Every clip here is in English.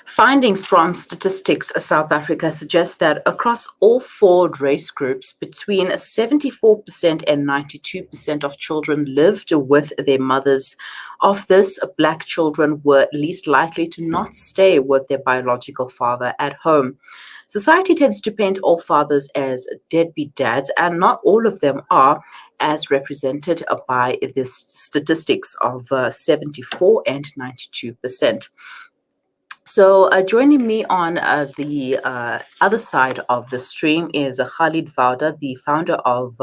Findings from Statistics South Africa suggest that across all four race groups, between 74% and 92% of children lived with their mothers. Of this, black children were least likely to not stay with their biological father at home. Society tends to paint all fathers as deadbeat dads, and not all of them are, as represented by the statistics of 74 and 92%. So, joining me on the other side of the stream is Khalid Vawda, the founder of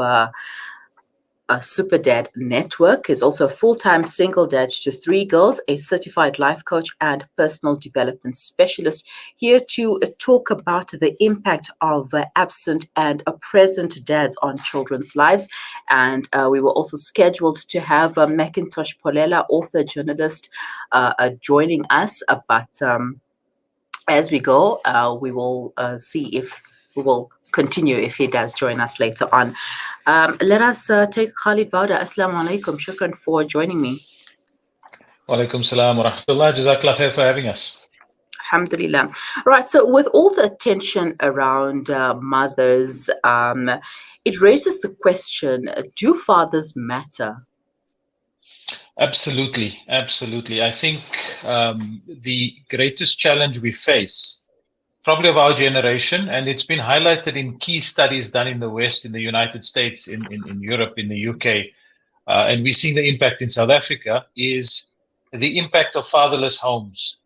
Superdad Network. Is also a full-time single dad to three girls, a certified life coach and personal development specialist, here to talk about the impact of absent and present dads on children's lives. And we were also scheduled to have Macintosh Polela, author, journalist, joining us. But as we go, we will see if we will continue if he does join us later on. Let us take Khalid Vawda. Assalamu alaikum. Shukran for joining me. Walaikum salam wa rahmatullah. Jazakallah khair for having us. Alhamdulillah. Right. So, with all the attention around mothers, it raises the question: do fathers matter? Absolutely, absolutely. I think the greatest challenge we face, probably of our generation, and it's been highlighted in key studies done in the West, in the United States, in Europe, in the UK, and we're seeing the impact in South Africa, is the impact of fatherless homes.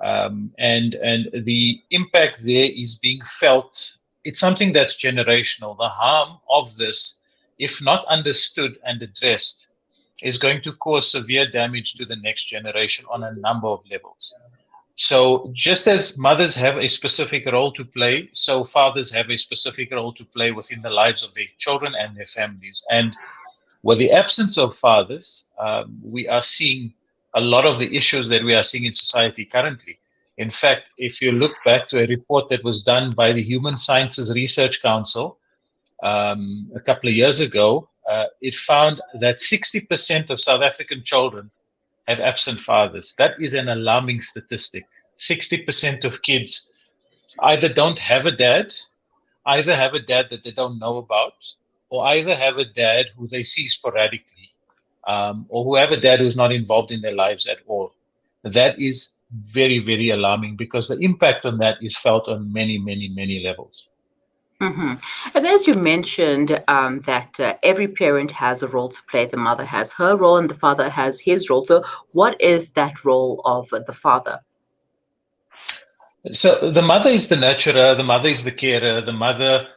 And the impact there is being felt. It's something that's generational. The harm of this, if not understood and addressed, is going to cause severe damage to the next generation on a number of levels. So just as mothers have a specific role to play, so fathers have a specific role to play within the lives of their children and their families. And with the absence of fathers, we are seeing a lot of the issues that we are seeing in society currently. In fact, if you look back to a report that was done by the Human Sciences Research Council a couple of years ago, it found that 60% of South African children have absent fathers. That is an alarming statistic. 60% of kids either don't have a dad, either have a dad that they don't know about, or either have a dad who they see sporadically, or who have a dad who's not involved in their lives at all. That is very, very alarming because the impact on that is felt on many, many, many levels. Mm-hmm. And as you mentioned, that every parent has a role to play. The mother has her role and the father has his role. So what is that role of the father? So the mother is the nurturer, the mother is the carer, the mother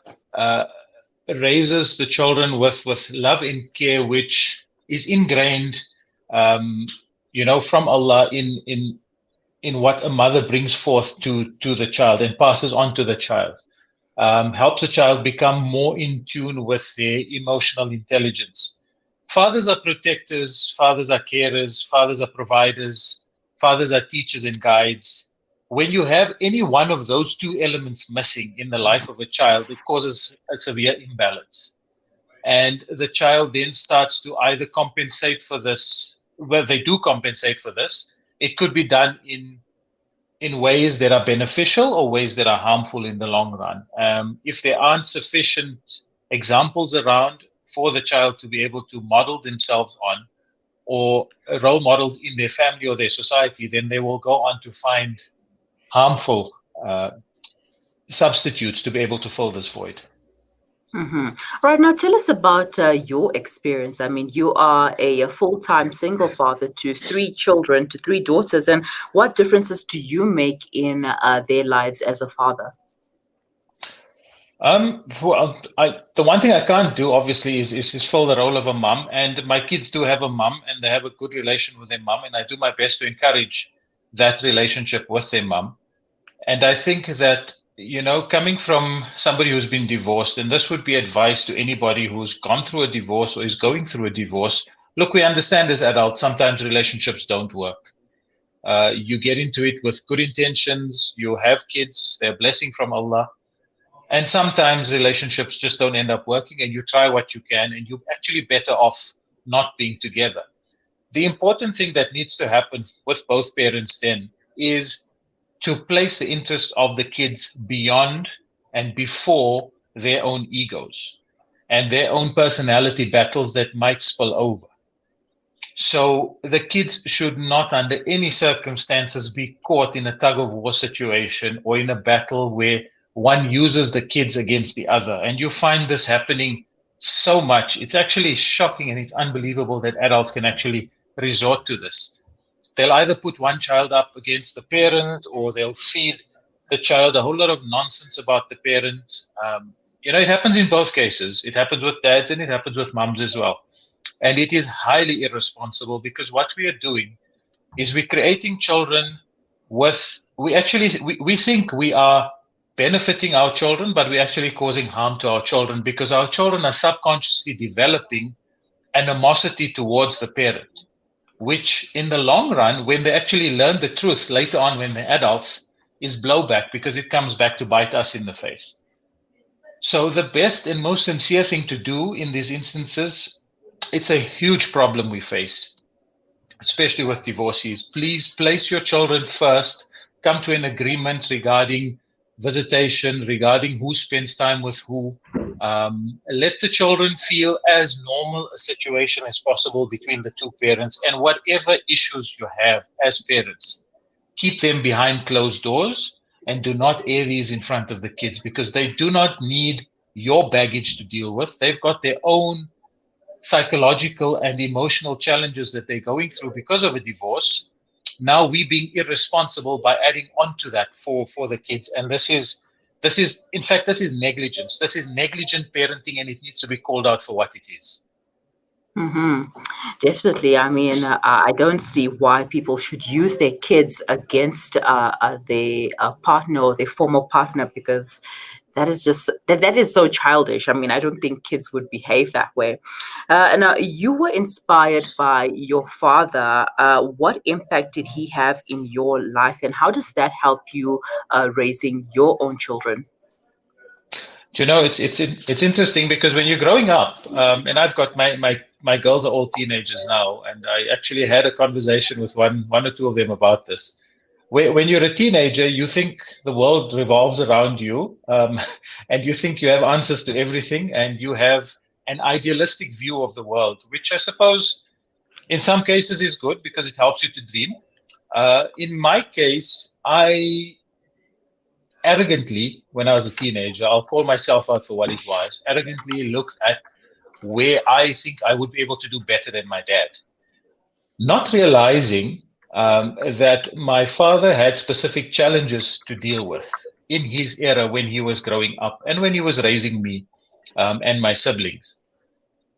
raises the children with love and care, which is ingrained, from Allah in what a mother brings forth to the child and passes on to the child. Helps a child become more in tune with their emotional intelligence. Fathers are protectors, fathers are carers, fathers are providers, fathers are teachers and guides. When you have any one of those two elements missing in the life of a child, it causes a severe imbalance. And the child then starts to either compensate for this, well, they do compensate for this. It could be done in ways that are beneficial or ways that are harmful in the long run. If there aren't sufficient examples around for the child to be able to model themselves on, or role models in their family or their society, then they will go on to find harmful substitutes to be able to fill this void. Mm-hmm. Right, now tell us about your experience. I mean, you are a full-time single father to three children, to three daughters, and what differences do you make in their lives as a father? Well, the one thing I can't do, obviously, is fill the role of a mum. And my kids do have a mum, and they have a good relation with their mum, and I do my best to encourage that relationship with their mum. And I think that, coming from somebody who's been divorced, and this would be advice to anybody who's gone through a divorce or is going through a divorce. Look, we understand as adults, sometimes relationships don't work. You get into it with good intentions, you have kids, they're a blessing from Allah. And sometimes relationships just don't end up working, and you try what you can, and you're actually better off not being together. The important thing that needs to happen with both parents then is to place the interest of the kids beyond and before their own egos and their own personality battles that might spill over. So the kids should not, under any circumstances, be caught in a tug of war situation or in a battle where one uses the kids against the other. And you find this happening so much. It's actually shocking and it's unbelievable that adults can actually resort to this. They'll either put one child up against the parent or they'll feed the child a whole lot of nonsense about the parent. It happens in both cases. It happens with dads and it happens with mums as well. And it is highly irresponsible because what we are doing is we're creating children we think we are benefiting our children, but we're actually causing harm to our children because our children are subconsciously developing animosity towards the parent, which in the long run, when they actually learn the truth later on when they're adults, is blowback because it comes back to bite us in the face. So the best and most sincere thing to do in these instances, it's a huge problem we face, especially with divorcees. Please place your children first, come to an agreement regarding visitation, regarding who spends time with who. Let the children feel as normal a situation as possible between the two parents, and whatever issues you have as parents, keep them behind closed doors and do not air these in front of the kids because they do not need your baggage to deal with. They've got their own psychological and emotional challenges that they're going through because of a divorce. Now we being irresponsible by adding on to that for the kids. And this is negligence. This is negligent parenting, and it needs to be called out for what it is. Mm-hmm. Definitely. I mean, I don't see why people should use their kids against their partner or their former partner because that is so childish. I mean, I don't think kids would behave that way. And you were inspired by your father. What impact did he have in your life, and how does that help you raising your own children? It's interesting because when you're growing up, and I've got my girls are all teenagers now, and I actually had a conversation with one or two of them about this. When you're a teenager, you think the world revolves around you, and you think you have answers to everything, and you have an idealistic view of the world, which I suppose in some cases is good because it helps you to dream. In my case, I arrogantly, when I was a teenager, I'll call myself out for what it was, arrogantly looked at where I think I would be able to do better than my dad, not realizing that my father had specific challenges to deal with in his era when he was growing up and when he was raising me and my siblings.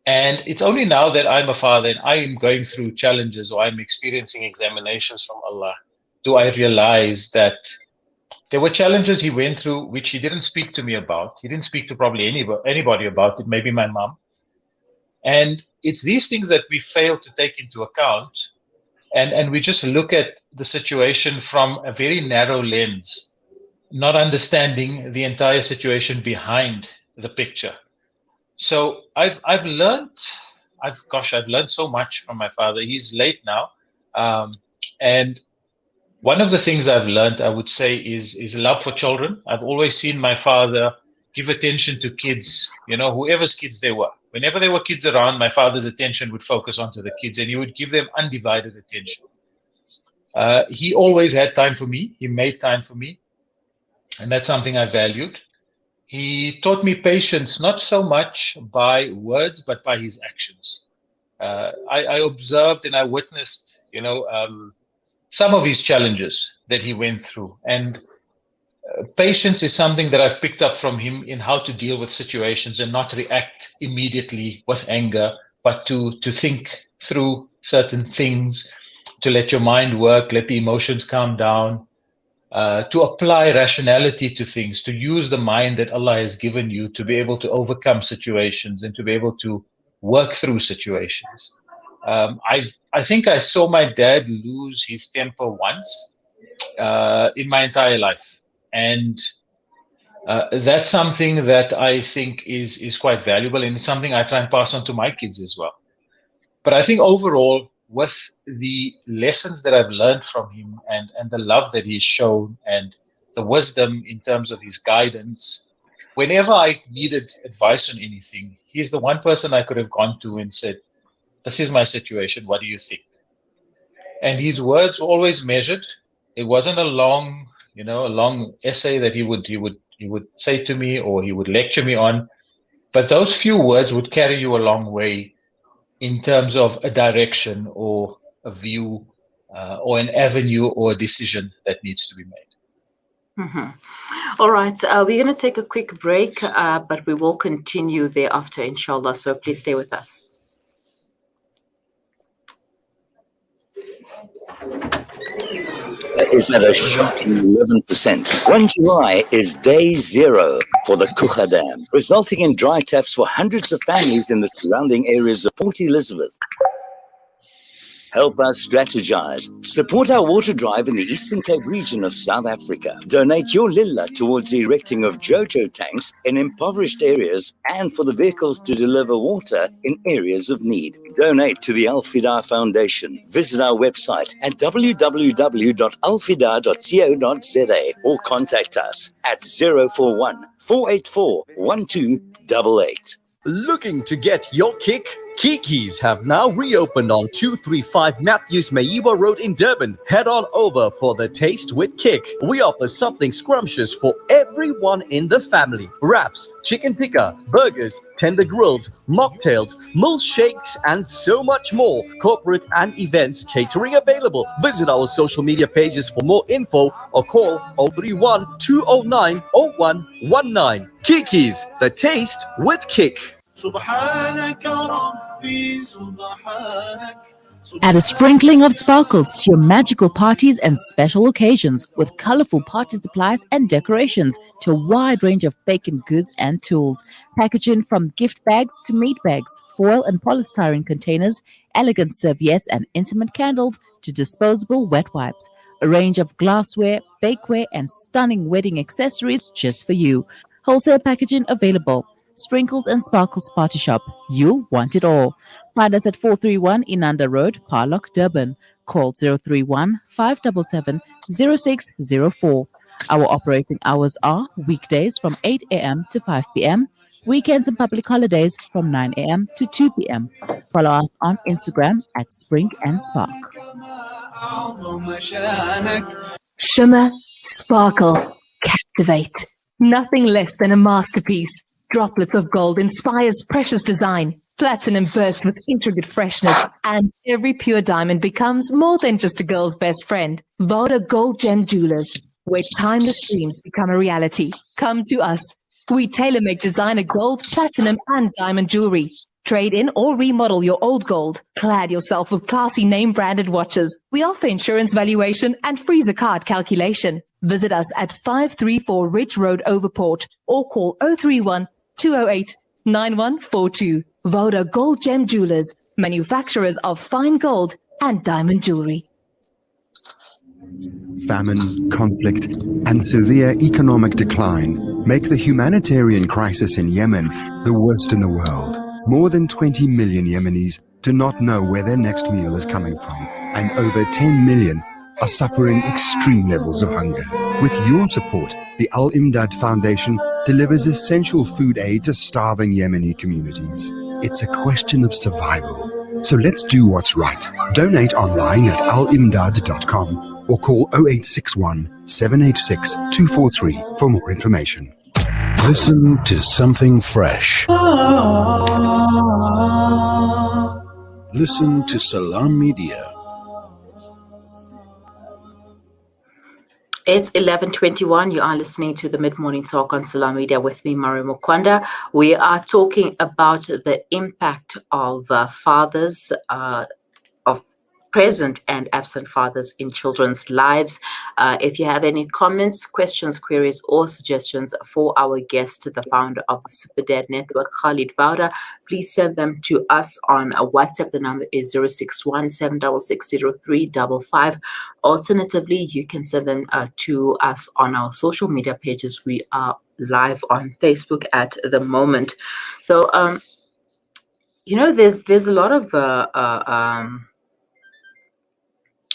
And it's only now that I'm a father and I am going through challenges or I'm experiencing examinations from Allah, do I realize that there were challenges he went through which he didn't speak to me about. He didn't speak to probably anybody about it, maybe my mom. And it's these things that we fail to take into account. And we just look at the situation from a very narrow lens, not understanding the entire situation behind the picture. So I've learned so much from my father. He's late now. And one of the things I've learned, I would say, is love for children. I've always seen my father give attention to kids, whoever's kids they were. Whenever there were kids around, my father's attention would focus onto the kids and he would give them undivided attention. He always had time for me. He made time for me. And that's something I valued. He taught me patience, not so much by words, but by his actions. I observed and I witnessed, some of his challenges that he went through. And patience is something that I've picked up from him in how to deal with situations and not react immediately with anger, but to think through certain things, to let your mind work, let the emotions calm down, to apply rationality to things, to use the mind that Allah has given you to be able to overcome situations and to be able to work through situations. I think I saw my dad lose his temper once in my entire life. And that's something that I think is quite valuable and it's something I try and pass on to my kids as well. But I think overall, with the lessons that I've learned from him and the love that he's shown and the wisdom in terms of his guidance, whenever I needed advice on anything, he's the one person I could have gone to and said, "This is my situation. What do you think?" And his words always measured. It wasn't a long essay that he would say to me or he would lecture me on, but those few words would carry you a long way in terms of a direction or a view or an avenue or a decision that needs to be made. All right, we're going to take a quick break, but we will continue thereafter, inshallah. So please stay with us. Is at a shocking 11%. 1 July is day zero for the Kucha Dam, resulting in dry taps for hundreds of families in the surrounding areas of Port Elizabeth. Help us strategize. Support our water drive in the Eastern Cape region of South Africa. Donate your lilla towards the erecting of JoJo tanks in impoverished areas and for the vehicles to deliver water in areas of need. Donate to the Al-Fida Foundation. Visit our website at www.alfida.co.za or contact us at 041 484 1288. Looking to get your kick? Kiki's have now reopened on 235 Matthews Maiwa Road in Durban. Head on over for the Taste with Kick. We offer something scrumptious for everyone in the family. Wraps, chicken tikka, burgers, tender grills, mocktails, milkshakes, and so much more. Corporate and events catering available. Visit our social media pages for more info or call 031 209 0119. Kiki's, the Taste with Kick. Add a sprinkling of sparkles to your magical parties and special occasions with colorful party supplies and decorations to a wide range of baking goods and tools. Packaging from gift bags to meat bags, foil and polystyrene containers, elegant serviettes and intimate candles to disposable wet wipes. A range of glassware, bakeware and stunning wedding accessories just for you. Wholesale packaging available. Sprinkles and Sparkles Party Shop. You want it all. Find us at 431 Inanda Road, Parlock, Durban. Call 031 577 0604. Our operating hours are weekdays from 8 a.m. to 5 p.m., weekends and public holidays from 9 a.m. to 2 p.m. Follow us on Instagram at Spring and Spark. Shimmer, sparkle, captivate. Nothing less than a masterpiece. Droplets of gold inspires precious design. Platinum bursts with intricate freshness. And every pure diamond becomes more than just a girl's best friend. Vawda Gold Gem Jewelers, where timeless dreams become a reality. Come to us. We tailor-make designer gold, platinum, and diamond jewelry. Trade in or remodel your old gold. Clad yourself with classy name-branded watches. We offer insurance valuation and freezer card calculation. Visit us at 534 Ridge Road, Overport, or call 031 208 9142. Vawda Gold Gem Jewelers, manufacturers of fine gold and diamond jewelry. Famine, conflict, and severe economic decline make the humanitarian crisis in Yemen the worst in the world. More than 20 million Yemenis do not know where their next meal is coming from, and over 10 million are suffering extreme levels of hunger. With your support, the Al-Imdad Foundation delivers essential food aid to starving Yemeni communities. It's a question of survival. So let's do what's right. Donate online at alimdad.com or call 0861 786 243 for more information. Listen to something fresh. Listen to Salam Media. It's 11:21. You are listening to the Mid-Morning Talk on Salam Media with me, Mari Mukwanda. We are talking about the impact of fathers, of present and absent fathers in children's lives. If you have any comments, questions, queries, or suggestions for our guest, the founder of the Superdad Network, Khalid Vawda, please send them to us on WhatsApp. The number is 061 766 0355. Alternatively, you can send them to us on our social media pages. We are live on Facebook at the moment. So, there's a lot of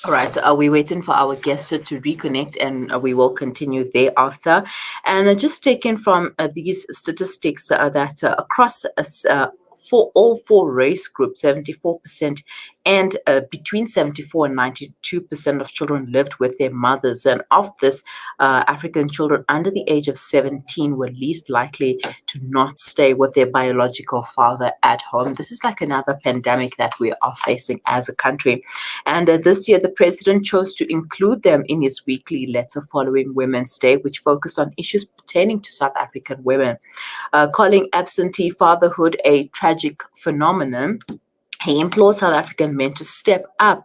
All right, we're waiting for our guests to reconnect, and we will continue thereafter. And just taken from these statistics that across for all four race groups, 74% and between 74 and 92% of children lived with their mothers. And of this, African children under the age of 17 were least likely to not stay with their biological father at home. This is like another pandemic that we are facing as a country. And this year, the president chose to include them in his weekly letter following Women's Day, which focused on issues pertaining to South African women. Calling absentee fatherhood a tragic phenomenon, he implored South African men to step up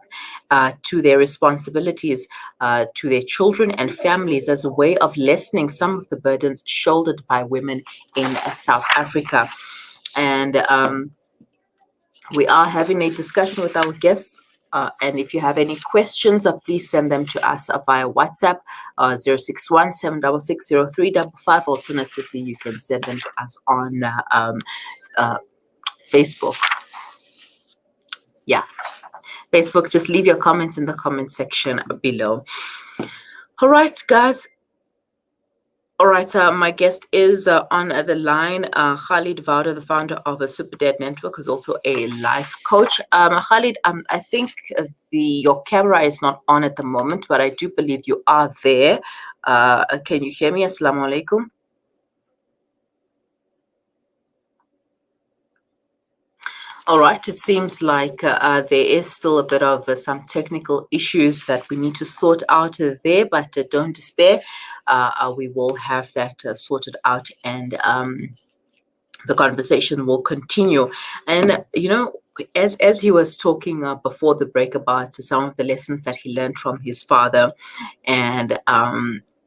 to their responsibilities to their children and families as a way of lessening some of the burdens shouldered by women in South Africa. And we are having a discussion with our guests. And if you have any questions, please send them to us via WhatsApp, 061 766 0355. Alternatively, you can send them to us on Facebook. Yeah, Facebook, just leave your comments in the comment section below. All right, guys. All right, my guest is on the line. Khalid Vawda, the founder of a Superdad network, is also a life coach. Khalid, I think your camera is not on at the moment, but I do believe you are there. Can you hear me? Assalamu alaikum. All right, it seems like there is still a bit of some technical issues that we need to sort out there, but don't despair. We will have that sorted out, and the conversation will continue. And, you know, as he was talking before the break about some of the lessons that he learned from his father and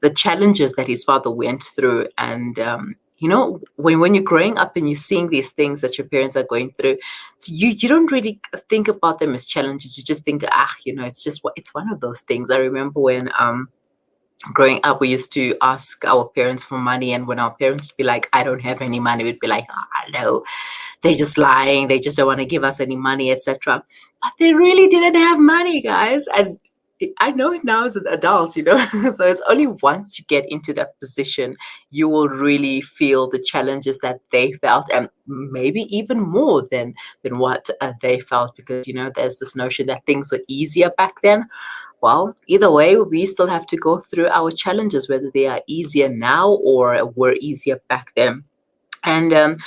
the challenges that his father went through, and you know, when you're growing up and you're seeing these things that your parents are going through, so you don't really think about them as challenges. You just think, you know, it's one of those things. I remember when growing up, we used to ask our parents for money, and when our parents would be like, I don't have any money, we'd be like, no, they're just lying, they just don't want to give us any money, etc. But they really didn't have money, guys. And I know it now as an adult, you know. So it's only once you get into that position you will really feel the challenges that they felt, and maybe even more than what they felt, because, you know, there's this notion that things were easier back then. Well, either way, we still have to go through our challenges, whether they are easier now or were easier back then. And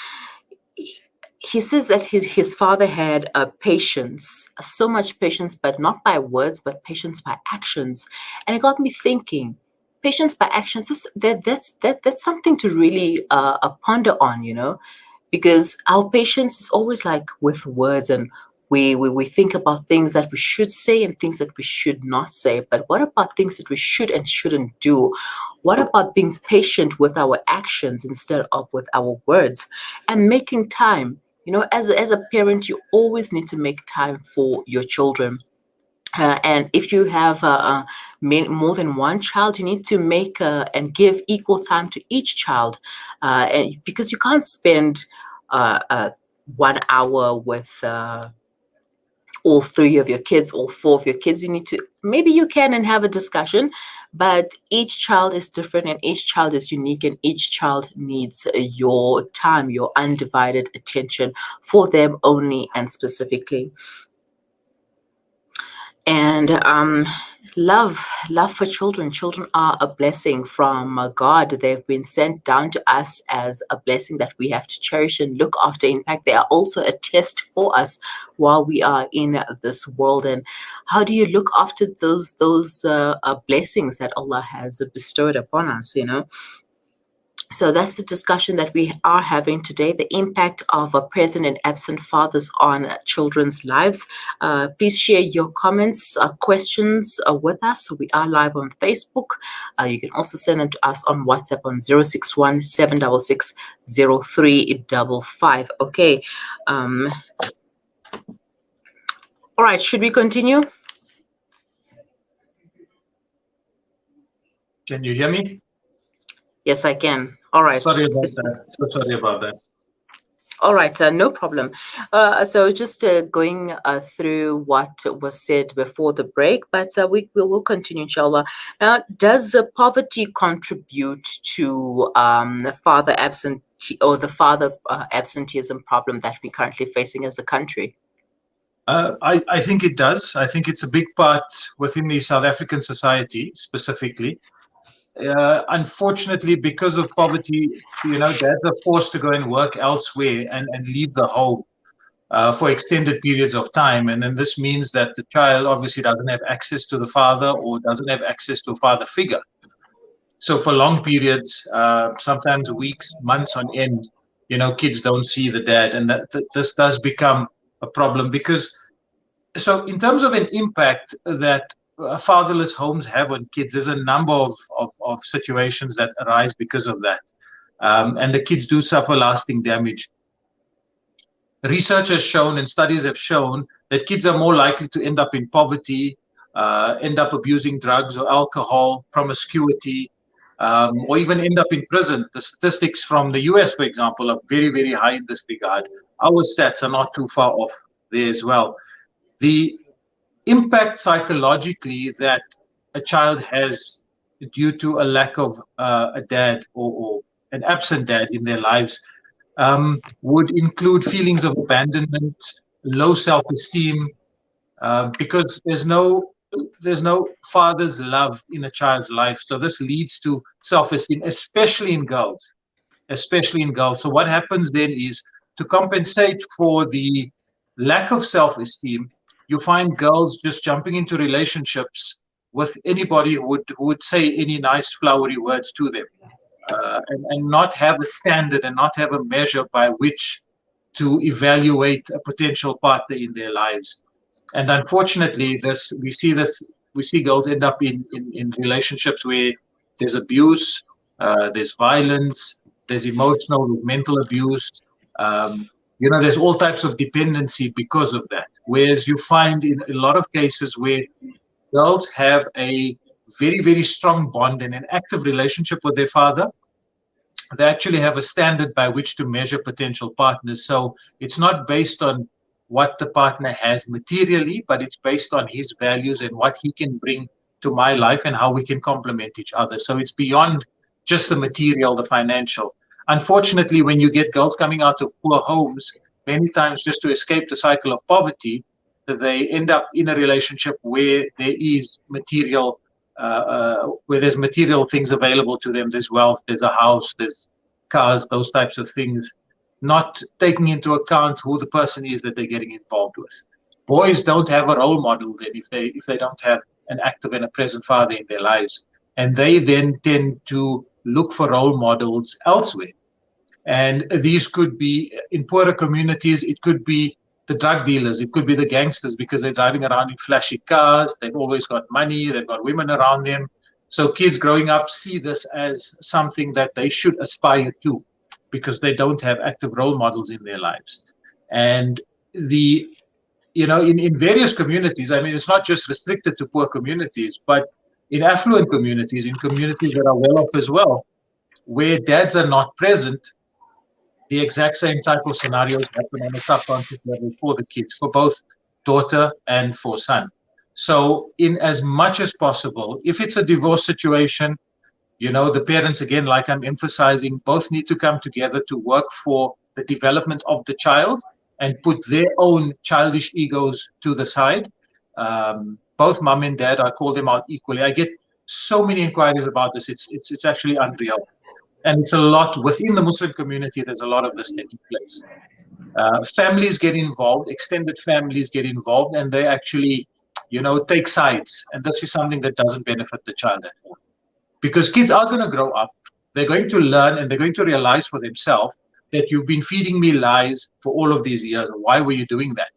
he says that his father had patience, so much patience, but not by words, but patience by actions. And it got me thinking, patience by actions, that's something to really ponder on, you know, because our patience is always like with words, and we think about things that we should say and things that we should not say. But what about things that we should and shouldn't do? What about being patient with our actions instead of with our words, and making time? You know, as a parent, you always need to make time for your children. And if you have more than one child, you need to make and give equal time to each child, and because you can't spend 1 hour with all three of your kids, all four of your kids. You need to, maybe you can and have a discussion, but each child is different and each child is unique, and each child needs your time, your undivided attention for them only and specifically. And love for children. Children are a blessing from God. They've been sent down to us as a blessing that we have to cherish and look after. In fact, they are also a test for us while we are in this world. And how do you look after those blessings that Allah has bestowed upon us, you know? So that's the discussion that we are having today, the impact of present and absent fathers on children's lives. Please share your comments, questions with us. We are live on Facebook. You can also send them to us on WhatsApp on 061 766 0355. Okay. All right, should we continue? Can you hear me? Yes, I can. All right. Sorry about that. So sorry about that. All right, no problem. So just going through what was said before the break, but we will continue, inshallah. Now, does poverty contribute to father absentee or the father absenteeism problem that we're currently facing as a country? I think it does. I think it's a big part within the South African society specifically. Unfortunately, because of poverty, dads are forced to go and work elsewhere and leave the home for extended periods of time. And then this means that the child obviously doesn't have access to the father or doesn't have access to a father figure. So for long periods, sometimes weeks, months on end, kids don't see the dad. And that this does become a problem because, so in terms of an impact that fatherless homes have on kids, there's a number of situations that arise because of that. And the kids do suffer lasting damage. Research has shown and studies have shown that kids are more likely to end up in poverty, end up abusing drugs or alcohol, promiscuity, or even end up in prison. The statistics from the US, for example, are very, very high in this regard. Our stats are not too far off there as well. The impact psychologically that a child has due to a lack of a dad or an absent dad in their lives would include feelings of abandonment, low self-esteem, because there's no father's love in a child's life. So this leads to self-esteem, especially in girls. So what happens then is, to compensate for the lack of self-esteem, you find girls just jumping into relationships with anybody who would say any nice flowery words to them, and not have a standard and not have a measure by which to evaluate a potential partner in their lives. And unfortunately, we see girls end up in relationships where there's abuse, there's violence, there's emotional, mental abuse. There's all types of dependency because of that. Whereas you find in a lot of cases where girls have a very, very strong bond and an active relationship with their father, they actually have a standard by which to measure potential partners. So it's not based on what the partner has materially, but it's based on his values and what he can bring to my life and how we can complement each other. So it's beyond just the material, the financial. Unfortunately, when you get girls coming out of poor homes, many times just to escape the cycle of poverty, they end up in a relationship where there is material, where there's material things available to them. There's wealth, there's a house, there's cars, those types of things, not taking into account who the person is that they're getting involved with. Boys don't have a role model then if they don't have an active and a present father in their lives. And they then tend to look for role models elsewhere. And these could be, in poorer communities, it could be the drug dealers, it could be the gangsters, because they're driving around in flashy cars, they've always got money, they've got women around them. So kids growing up see this as something that they should aspire to, because they don't have active role models in their lives. And in various communities, I mean, it's not just restricted to poor communities, but in affluent communities, in communities that are well off as well, where dads are not present, the exact same type of scenarios happen on a subconscious level for the kids, for both daughter and for son. So in as much as possible, if it's a divorce situation, the parents, again, like I'm emphasizing, both need to come together to work for the development of the child and put their own childish egos to the side. Both mom and dad, I call them out equally. I get so many inquiries about this. It's actually unreal. And it's a lot within the Muslim community. There's a lot of this taking place. Families get involved, extended families get involved, and they actually, take sides. And this is something that doesn't benefit the child at all. Because kids are going to grow up, they're going to learn, and they're going to realize for themselves that you've been feeding me lies for all of these years. Why were you doing that?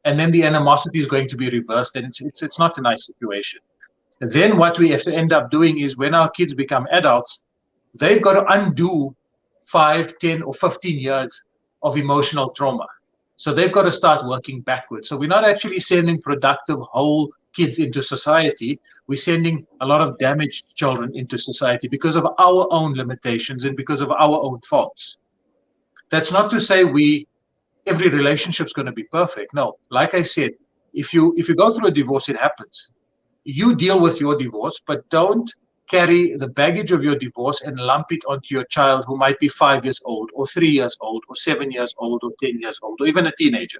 And then the animosity is going to be reversed, and it's not a nice situation. And then what we have to end up doing is, when our kids become adults, they've got to undo 5, 10, or 15 years of emotional trauma. So they've got to start working backwards. So we're not actually sending productive, whole kids into society. We're sending a lot of damaged children into society because of our own limitations and because of our own faults. That's not to say we every relationship is going to be perfect. No, like I said, if you go through a divorce, it happens. You deal with your divorce, but don't carry the baggage of your divorce and lump it onto your child who might be 5 years old or 3 years old or 7 years old or 10 years old or even a teenager.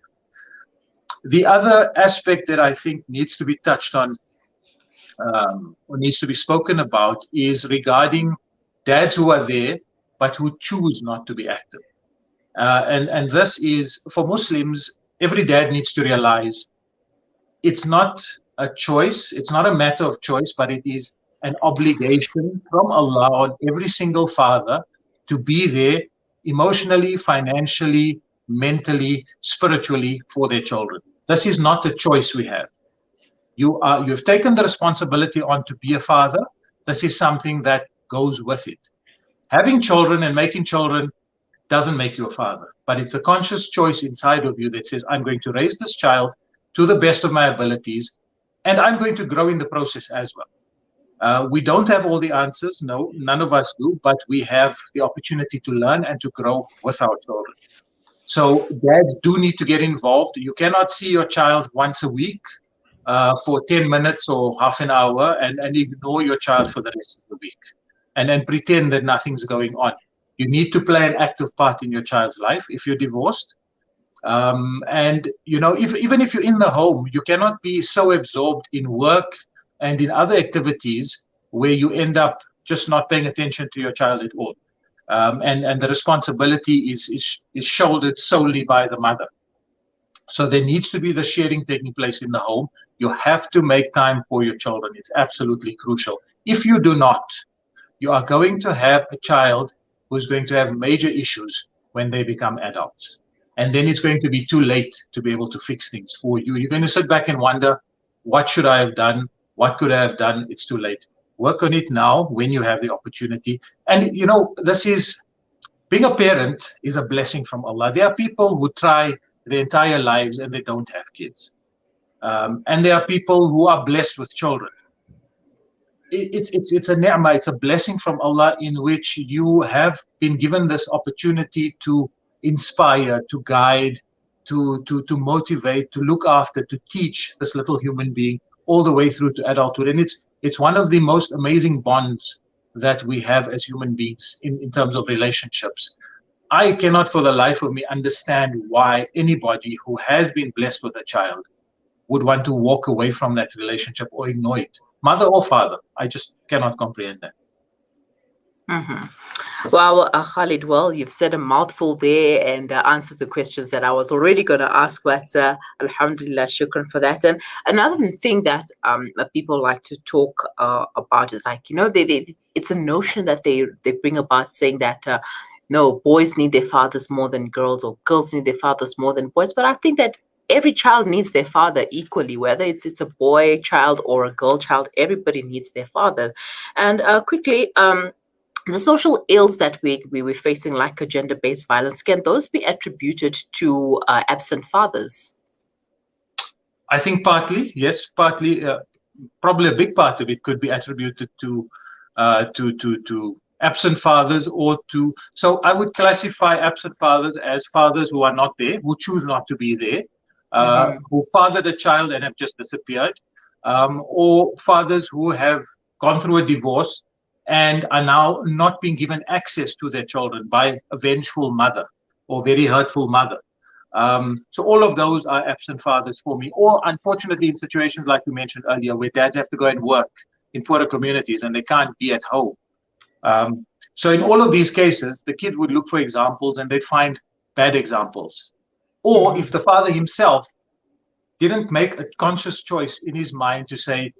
The other aspect that I think needs to be touched on or needs to be spoken about is regarding dads who are there but who choose not to be active. And this is, for Muslims, every dad needs to realize it's not a choice, it's not a matter of choice, but it is an obligation from Allah on every single father to be there emotionally, financially, mentally, spiritually for their children. This is not a choice we have. You've taken the responsibility on to be a father. This is something that goes with it. Having children and making children doesn't make you a father, but it's a conscious choice inside of you that says, I'm going to raise this child to the best of my abilities, and I'm going to grow in the process as well. We don't have all the answers. No, none of us do, but we have the opportunity to learn and to grow with our children. So dads do need to get involved. You cannot see your child once a week for 10 minutes or half an hour and ignore your child for the rest of the week and then pretend that nothing's going on. You need to play an active part in your child's life if you're divorced. And, you know, even if you're in the home, you cannot be so absorbed in work and in other activities where you end up just not paying attention to your child at all. And the responsibility is shouldered solely by the mother. So there needs to be the sharing taking place in the home. You have to make time for your children. It's absolutely crucial. If you do not, you are going to have a child who's going to have major issues when they become adults. And then it's going to be too late to be able to fix things for you. You're going to sit back and wonder, what should I have done? What could I have done? It's too late. Work on it now when you have the opportunity. And, you know, being a parent is a blessing from Allah. There are people who try their entire lives and they don't have kids. And there are people who are blessed with children. It's a ni'mah, it's a blessing from Allah in which you have been given this opportunity to inspire, to guide, to motivate, to look after, to teach this little human being all the way through to adulthood. And it's one of the most amazing bonds that we have as human beings in terms of relationships. I cannot for the life of me understand why anybody who has been blessed with a child would want to walk away from that relationship or ignore it, mother or father. I just cannot comprehend that. Mm-hmm. Well, Khalid, you've said a mouthful there and answered the questions that I was already going to ask, but alhamdulillah, shukran for that. And another thing that people like to talk about is like, you know, it's a notion that they bring about saying that no, boys need their fathers more than girls, or girls need their fathers more than boys. But I think that every child needs their father equally, whether it's a boy child or a girl child. Everybody needs their father. And quickly, the social ills that we're facing, like a gender-based violence, can those be attributed to absent fathers? I think partly, yes, partly, probably a big part of it could be attributed to absent fathers so I would classify absent fathers as fathers who are not there, who choose not to be there, who fathered a child and have just disappeared, or fathers who have gone through a divorce and are now not being given access to their children by a vengeful mother or very hurtful mother. So all of those are absent fathers for me, or unfortunately in situations like you mentioned earlier, where dads have to go and work in poorer communities and they can't be at home. So in all of these cases, the kid would look for examples and they'd find bad examples. Or if the father himself didn't make a conscious choice in his mind to say,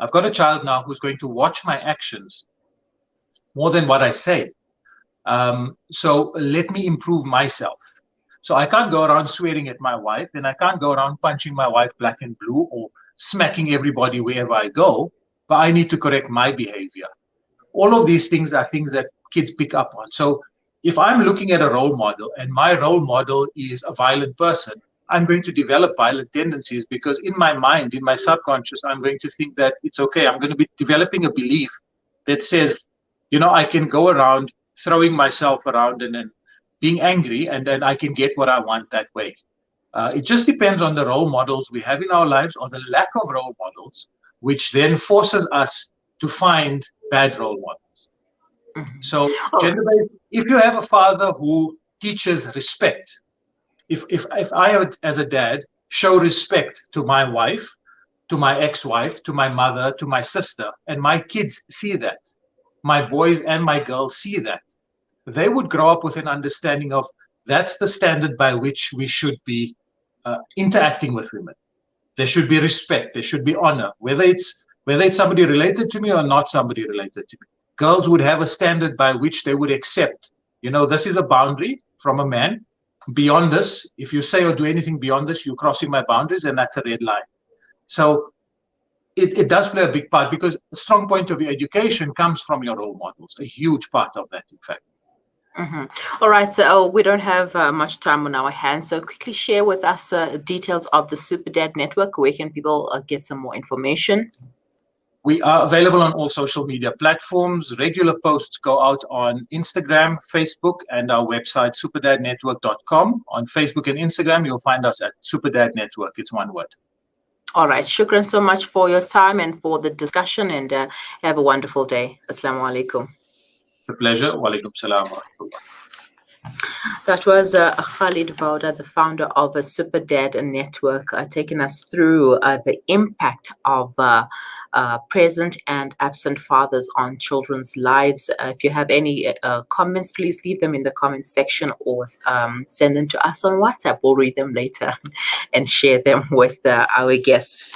I've got a child now who's going to watch my actions more than what I say. So let me improve myself. So I can't go around swearing at my wife, and I can't go around punching my wife black and blue or smacking everybody wherever I go, but I need to correct my behavior. All of these things are things that kids pick up on. So if I'm looking at a role model and my role model is a violent person, I'm going to develop violent tendencies because in my mind, in my subconscious, I'm going to think that it's okay. I'm going to be developing a belief that says, you know, I can go around throwing myself around and then being angry, and then I can get what I want that way. It just depends on the role models we have in our lives, or the lack of role models, which then forces us to find bad role models. So, gender-based, if you have a father who teaches respect, if I, as a dad, show respect to my wife, to my ex-wife, to my mother, to my sister, and my kids see that, my boys and my girls see that, they would grow up with an understanding of that's the standard by which we should be interacting with women. There should be respect. There should be honor, whether it's somebody related to me or not somebody related to me. Girls would have a standard by which they would accept, this is a boundary from a man. Beyond this, if you say or do anything beyond this, you're crossing my boundaries, and that's a red line. So it does play a big part, because a strong point of your education comes from your role models, a huge part of that, in fact. All right, so we don't have much time on our hands, so quickly share with us details of the Superdad network. Where can people get some more information? We are available on all social media platforms. Regular posts go out on Instagram, Facebook, and our website, superdadnetwork.com. On Facebook and Instagram, you'll find us at Superdad Network. It's one word. All right. Shukran so much for your time and for the discussion, and have a wonderful day. Assalamu alaikum. It's a pleasure. Wa alaikum salam wa rahmatullah. That was Khalid Vawda, the founder of a Superdad network, taking us through the impact of present and absent fathers on children's lives. If you have any comments, please leave them in the comments section, or send them to us on WhatsApp. We'll read them later and share them with our guests.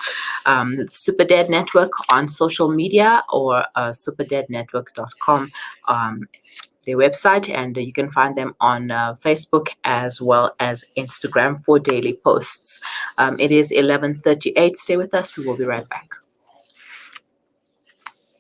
Superdad Network on social media, or superdadnetwork.com. Their website, and you can find them on Facebook as well as Instagram for daily posts. It is 11:38. Stay with us. We will be right back.